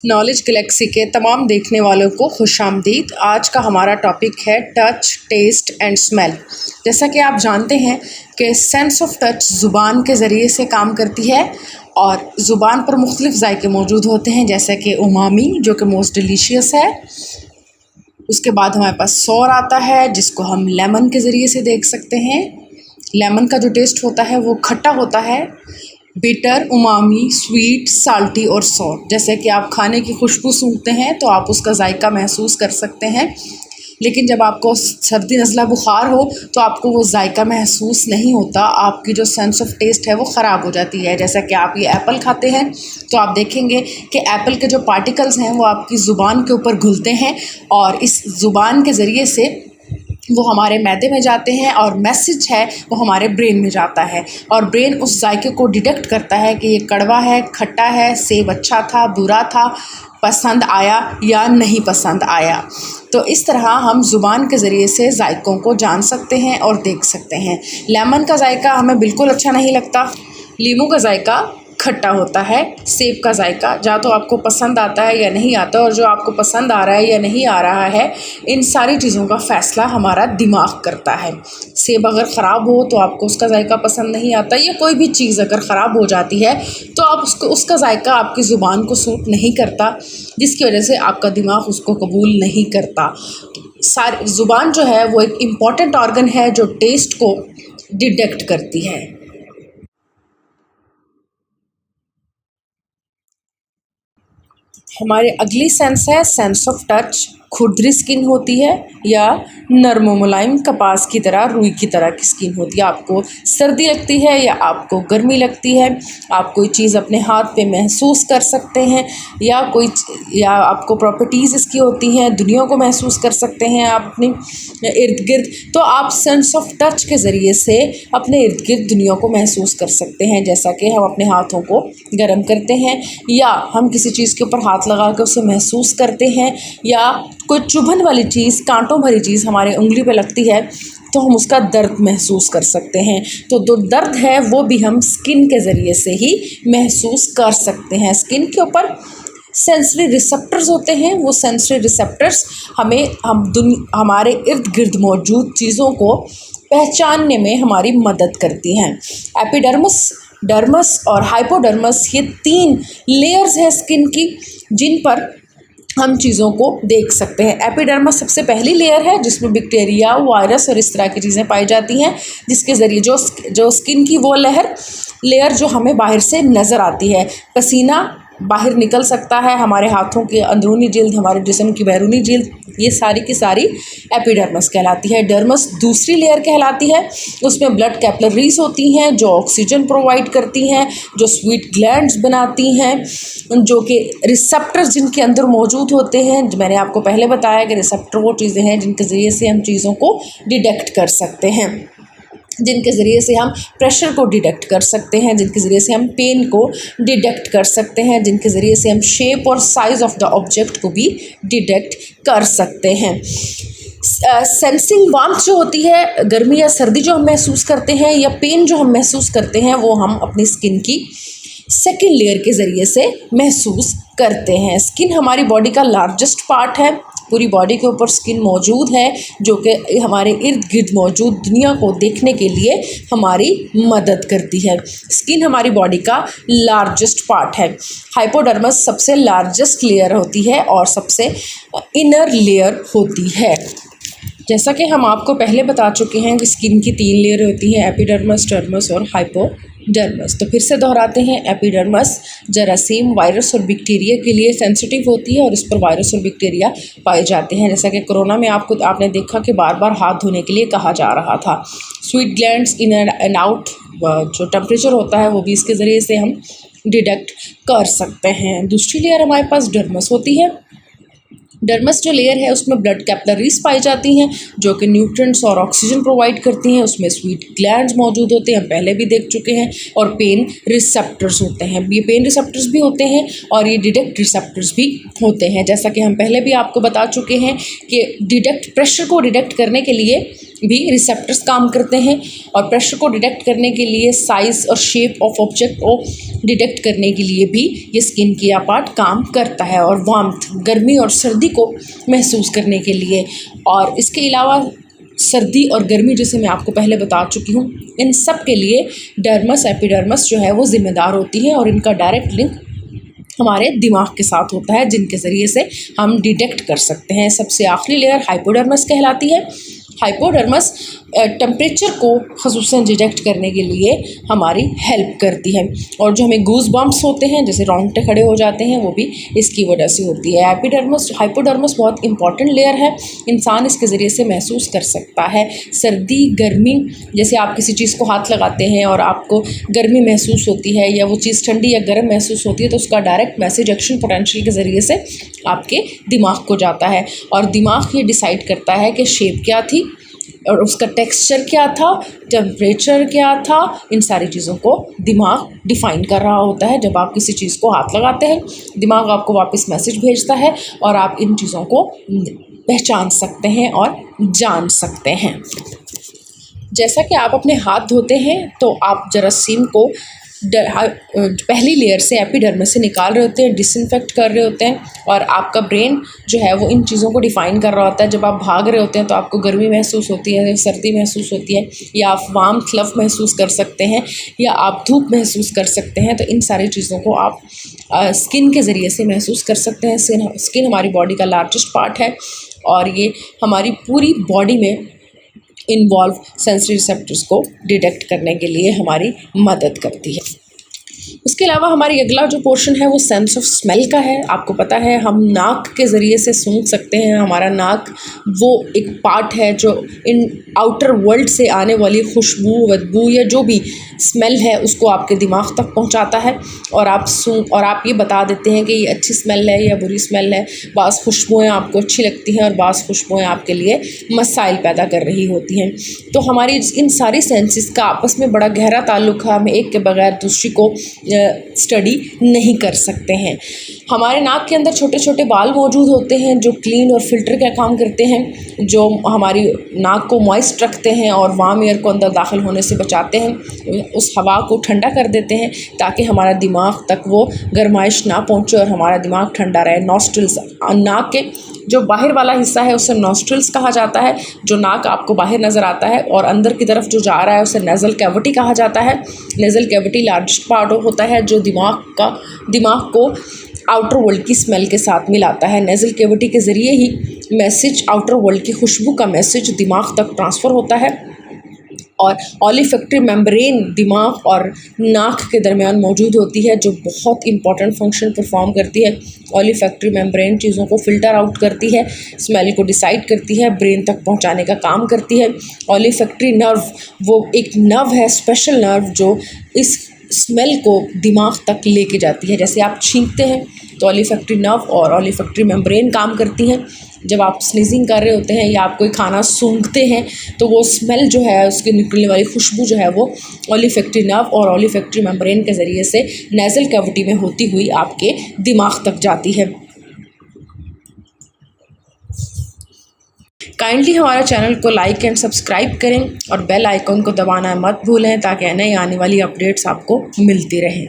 Knowledge Galaxy के तमाम देखने वालों को खुशामदीद। आज का हमारा टॉपिक है टच, टेस्ट एंड स्मेल। जैसा कि आप जानते हैं कि सेंस ऑफ टच ज़ुबान के ज़रिए से काम करती है और ज़ुबान पर मुख्तलिफ़ जायके मौजूद होते हैं, जैसे कि उमामी जो कि मोस्ट डिलीशियस है। उसके बाद हमारे पास सौर आता है जिसको हम लेमन के ज़रिए से देख सकते हैं। लेमन का जो टेस्ट होता है वो खट्टा होता है। बिटर, उमामी, स्वीट, साल्टी और सॉर। जैसे कि आप खाने की खुशबू सूंघते हैं तो आप उसका जायका महसूस कर सकते हैं, लेकिन जब आपको सर्दी नज़ला बुखार हो तो आपको वो जायका महसूस नहीं होता। आपकी जो सेंस ऑफ टेस्ट है वो ख़राब हो जाती है। जैसा कि आप ये एप्पल खाते हैं तो आप देखेंगे कि एप्पल के जो पार्टिकल्स हैं वो आपकी ज़ुबान के ऊपर घुलते हैं और इस ज़ुबान के ज़रिए से वो हमारे मैदे में जाते हैं और मैसेज है वो हमारे ब्रेन में जाता है और ब्रेन उस जायके को डिटेक्ट करता है कि ये कड़वा है, खट्टा है, सेब अच्छा था, बुरा था, पसंद आया या नहीं पसंद आया। तो इस तरह हम ज़ुबान के ज़रिए से जायकों को जान सकते हैं और देख सकते हैं। लेमन का जायका हमें बिल्कुल अच्छा नहीं लगता, लीमू का जायका खट्टा होता है, सेब का जायका या तो आपको पसंद आता है या नहीं आता, और जो आपको पसंद आ रहा है या नहीं आ रहा है इन सारी चीज़ों का फ़ैसला हमारा दिमाग करता है। सेब अगर ख़राब हो तो आपको उसका जायका पसंद नहीं आता, या कोई भी चीज़ अगर ख़राब हो जाती है तो आप उसका जायका आपकी ज़ुबान को सूट नहीं करता, जिसकी वजह से आपका दिमाग उसको कबूल नहीं करता। सारी ज़ुबान जो है वो एक इम्पॉर्टेंट ऑर्गन है जो टेस्ट को डिटेक्ट करती है। हमारे अगली सेंस है सेंस ऑफ टच। खुरदरी स्किन होती है या नरम मुलायम कपास की तरह, रुई की तरह की स्किन होती है। आपको सर्दी लगती है या आपको गर्मी लगती है, आप कोई चीज़ अपने हाथ पे महसूस कर सकते हैं या आपको प्रॉपर्टीज़ इसकी होती हैं, दुनिया को महसूस कर सकते हैं आप अपने इर्द गिर्द। तो आप सेंस ऑफ टच के ज़रिए से अपने इर्द गिर्द दुनिया को महसूस कर सकते हैं, जैसा कि हम अपने हाथों को गर्म करते हैं या हम किसी चीज़ के ऊपर हाथ लगा कर उसे महसूस करते हैं, या कोई चुभन वाली चीज़, कांटों भरी चीज़ हमारे उंगली पे लगती है तो हम उसका दर्द महसूस कर सकते हैं। तो जो दर्द है वो भी हम स्किन के ज़रिए से ही महसूस कर सकते हैं। स्किन के ऊपर सेंसरी रिसेप्टर्स होते हैं, वो सेंसरी रिसेप्टर्स हमारे इर्द गिर्द मौजूद चीज़ों को पहचानने में हमारी मदद करती हैं। एपिडर्मिस, डर्मस और हाइपोडर्मस, ये 3 लेयर्स हैं स्किन की जिन पर हम चीज़ों को देख सकते हैं। एपिडर्मिस सबसे पहली लेयर है जिसमें बैक्टीरिया, वायरस और इस तरह की चीज़ें पाई जाती हैं, जिसके ज़रिए जो स्किन की वो लेयर जो हमें बाहर से नज़र आती है। पसीना बाहर निकल सकता है, हमारे हाथों की अंदरूनी जिल्द, हमारे जिस्म की बैरूनी जिल्द, ये सारी की सारी एपिडर्मिस कहलाती है। डर्मस दूसरी लेयर कहलाती है, उसमें ब्लड कैपिलरीज होती हैं जो ऑक्सीजन प्रोवाइड करती हैं, जो स्वीट ग्लैंड्स बनाती हैं, जो कि रिसेप्टर्स जिनके अंदर मौजूद होते हैं। मैंने आपको पहले बताया कि रिसेप्टर वो चीज़ें हैं जिनके ज़रिए से हम चीज़ों को डिटेक्ट कर सकते हैं, जिनके ज़रिए से हम प्रेशर को डिटेक्ट कर सकते हैं, जिनके ज़रिए से हम पेन को डिटेक्ट कर सकते हैं, जिनके ज़रिए से हम शेप और साइज़ ऑफ द ऑब्जेक्ट को भी डिटेक्ट कर सकते हैं। सेंसिंग वार्मथ जो होती है, गर्मी या सर्दी जो हम महसूस करते हैं या पेन जो हम महसूस करते हैं, वो हम अपनी स्किन की सेकेंड लेयर के ज़रिए से महसूस करते हैं। स्किन हमारी बॉडी का लार्जेस्ट पार्ट है, पूरी बॉडी के ऊपर स्किन मौजूद है जो कि हमारे इर्द गिर्द मौजूद दुनिया को देखने के लिए हमारी मदद करती है। स्किन हमारी बॉडी का लार्जेस्ट पार्ट है। हाइपोडर्मस सबसे लार्जेस्ट लेयर होती है और सबसे इनर लेयर होती है। जैसा कि हम आपको पहले बता चुके हैं कि स्किन की 3 लेयर होती हैं, एपिडर्मस, डर्मस और हाइपोडर्मस। तो फिर से दोहराते हैं। एपिडर्मस जरासीम, वायरस और बैक्टीरिया के लिए सेंसिटिव होती है और इस पर वायरस और बैक्टीरिया पाए जाते हैं। जैसा कि कोरोना में आपने देखा कि बार बार हाथ धोने के लिए कहा जा रहा था। Sweet glands in and out, जो टेम्परेचर होता है वो भी इसके ज़रिए से हम डिटेक्ट कर सकते हैं। दूसरी लेयर हमारे पास डर्मस होती है। डर्मस जो लेयर है उसमें ब्लड कैपिलरीज पाई जाती हैं जो कि न्यूट्रिएंट्स और ऑक्सीजन प्रोवाइड करती हैं। उसमें स्वीट ग्लैंड्स मौजूद होते हैं, हम पहले भी देख चुके हैं, और पेन रिसेप्टर्स होते हैं। ये पेन रिसेप्टर्स भी होते हैं और ये डिटेक्ट रिसेप्टर्स भी होते हैं। जैसा कि हम पहले भी आपको बता चुके हैं कि प्रेशर को डिटेक्ट करने के लिए भी रिसेप्टर्स काम करते हैं और प्रेशर को डिटेक्ट करने के लिए, साइज़ और शेप ऑफ ऑब्जेक्ट को डिटेक्ट करने के लिए भी ये स्किन की यह पार्ट काम करता है, और वार्मथ, गर्मी और सर्दी को महसूस करने के लिए। और इसके अलावा सर्दी और गर्मी, जैसे मैं आपको पहले बता चुकी हूँ, इन सब के लिए डर्मस एपिडर्मस जो है वो ज़िम्मेदार होती है, और इनका डायरेक्ट लिंक हमारे दिमाग के साथ होता है, जिनके ज़रिए से हम डिटेक्ट कर सकते हैं। सबसे आखिरी लेयर हाइपोडर्मस कहलाती है। हाइपोडर्मस टेम्परेचर को ख़ुसूसन डिटेक्ट करने के लिए हमारी हेल्प करती है, और जो हमें गूज बम्प्स होते हैं, जैसे रोंगटे खड़े हो जाते हैं, वो भी इसकी वजह से होती है। हाइपोडर्मस बहुत इंपॉर्टेंट लेयर है, इंसान इसके ज़रिए से महसूस कर सकता है सर्दी गर्मी। जैसे आप किसी चीज़ को हाथ लगाते हैं और आपको गर्मी महसूस होती है, या वो चीज़ ठंडी या गर्म महसूस होती है, तो उसका डायरेक्ट मैसेज एक्शन पोटेंशियल के ज़रिए से आपके दिमाग को जाता है, और दिमाग ये डिसाइड करता है कि शेप क्या थी और उसका टेक्सचर क्या था, टेम्परेचर क्या था। इन सारी चीज़ों को दिमाग डिफ़ाइन कर रहा होता है। जब आप किसी चीज़ को हाथ लगाते हैं, दिमाग आपको वापस मैसेज भेजता है, और आप इन चीज़ों को पहचान सकते हैं और जान सकते हैं। जैसा कि आप अपने हाथ धोते हैं, तो आप जरासीम को पहली लेयर से, एपिडर्मिस से निकाल रहे होते हैं, डिसइंफेक्ट कर रहे होते हैं, और आपका ब्रेन जो है वो इन चीज़ों को डिफ़ाइन कर रहा होता है। जब आप भाग रहे होते हैं तो आपको गर्मी महसूस होती है, सर्दी महसूस होती है, या आप वार्म फ्लफ महसूस कर सकते हैं, या आप धूप महसूस कर सकते हैं। तो इन सारी चीज़ों को आप स्किन के ज़रिए से महसूस कर सकते हैं। स्किन हमारी बॉडी का लार्जेस्ट पार्ट है, और ये हमारी पूरी बॉडी में इन्वॉल्व सेंसरी रिसेप्टर्स को डिटेक्ट करने के लिए हमारी मदद करती है। उसके अलावा हमारी अगला जो पोर्शन है वो सेंस ऑफ स्मेल का है। आपको पता है हम नाक के ज़रिए से सूंघ सकते हैं। हमारा नाक वो एक पार्ट है जो इन आउटर वर्ल्ड से आने वाली खुशबू, बदबू या जो भी स्मेल है उसको आपके दिमाग तक पहुंचाता है, और आप ये बता देते हैं कि ये अच्छी स्मेल है या बुरी स्मेल है। बाज़ खुशबुएँ आपको अच्छी लगती हैं और बाज़ खुशबुएँ आपके लिए मसाइल पैदा कर रही होती हैं। तो हमारी इन सारी सेंसेस का आपस में बड़ा गहरा ताल्लुक है। हम एक के बगैर दूसरी को स्टडी नहीं कर सकते हैं। हमारे नाक के अंदर छोटे छोटे बाल मौजूद होते हैं जो क्लीन और फिल्टर का काम करते हैं, जो हमारी नाक को मॉइस्ट रखते हैं और वार्म एयर को अंदर दाखिल होने से बचाते हैं, उस हवा को ठंडा कर देते हैं ताकि हमारा दिमाग तक वो गर्माइश ना पहुँचे और हमारा दिमाग ठंडा रहे। नॉस्ट्रिल्स, नाक के जो बाहर वाला हिस्सा है उसे नॉस्ट्रिल्स कहा जाता है, जो नाक आपको बाहर नज़र आता है, और अंदर की तरफ जो जा रहा है उसे नेज़ल कैविटी कहा जाता है। नेज़ल कैविटी लार्जेस्ट पार्ट होता है जो दिमाग को आउटर वर्ल्ड की स्मेल के साथ मिलाता है। नेज़ल कैविटी के ज़रिए ही मैसेज, आउटर वर्ल्ड की खुशबू का मैसेज दिमाग तक ट्रांसफ़र होता है। और ओलिफैक्टरी मेम्ब्रेन दिमाग और नाक के दरमियान मौजूद होती है, जो बहुत इंपॉर्टेंट फंक्शन परफॉर्म करती है। ओलिफैक्टरी मेम्ब्रेन चीज़ों को फ़िल्टर आउट करती है, स्मेल को डिसाइड करती है, ब्रेन तक पहुंचाने का काम करती है। ओलिफैक्टरी नर्व वो एक नर्व है, स्पेशल नर्व, जो इस स्मेल को दिमाग तक लेके जाती है। जैसे आप छींकते हैं तो ओलिफैक्टरी नर्व और ओलिफैक्टरी मेम्ब्रेन काम करती हैं। जब आप स्नीजिंग कर रहे होते हैं या आप कोई खाना सूंघते हैं तो वो स्मेल जो है, उसके निकलने वाली खुशबू जो है, वो ओलिफैक्टरी नर्व और ओलिफैक्टरी मेम्ब्रेन के ज़रिए से नेज़ल कैविटी में होती हुई आपके दिमाग तक जाती है। काइंडली हमारे चैनल को लाइक एंड सब्सक्राइब करें और बेल आइकन को दबाना मत भूलें ताकि नई आने वाली अपडेट्स आपको मिलती रहें।